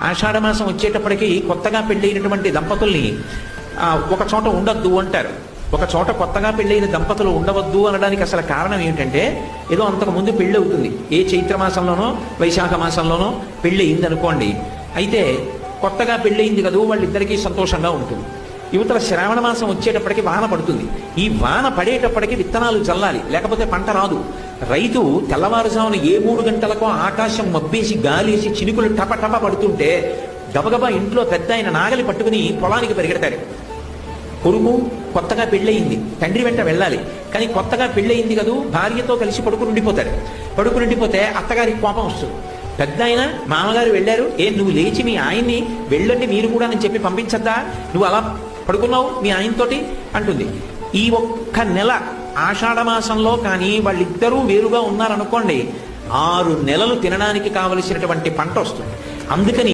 ఆషాఢమాసం వచ్చేటప్పటికి కొత్తగా పెళ్ళైనటువంటి దంపతుల్ని ఒక చోట ఉండొద్దు అంటారు. ఒక చోట కొత్తగా పెళ్ళైన దంపతులు ఉండవద్దు అనడానికి అసలు కారణం ఏమిటంటే, ఏదో అంతకు ముందు పెళ్ళి అవుతుంది, ఏ చైత్ర మాసంలోనో వైశాఖ మాసంలోనో పెళ్ళి అయింది అనుకోండి. అయితే కొత్తగా పెళ్ళయింది కదా, వాళ్ళిద్దరికీ సంతోషంగా ఉంటుంది. యువతల శ్రావణ మాసం వచ్చేటప్పటికి వాన పడుతుంది. ఈ వాన పడేటప్పటికి విత్తనాలు చల్లాలి, లేకపోతే పంట రాదు. రైతు తెల్లవారుజామున 3 గంటలకో ఆకాశం మబ్బేసి గాలేసి చినుకులు టపటప పడుతుంటే గబగబా ఇంట్లో పెద్ద ఆయన నాగలి పట్టుకుని పొలానికి పరిగెడతాడు. కొడుకు కొత్తగా పెళ్ళయింది, తండ్రి వెంట వెళ్ళాలి, కానీ కొత్తగా పెళ్ళయింది కదూ, భార్యతో కలిసి పడుకుని ఉండిపోతే అత్తగారికి కోపం వస్తుంది. పెద్ద ఆయన మామగారు వెళ్ళారు, నువ్వు లేచి మీ ఆయన్ని వెళ్ళండి మీరు కూడా అని చెప్పి పంపించద్దా, నువ్వు అలా పడుకున్నావు మీ ఆయనతోటి అంటుంది. ఈ ఒక్క నెల ఆషాఢమాసంలో కానీ వాళ్ళిద్దరూ వేరుగా ఉన్నారనుకోండి, 6 నెలలు తినడానికి కావలసినటువంటి పంట వస్తుంది. అందుకని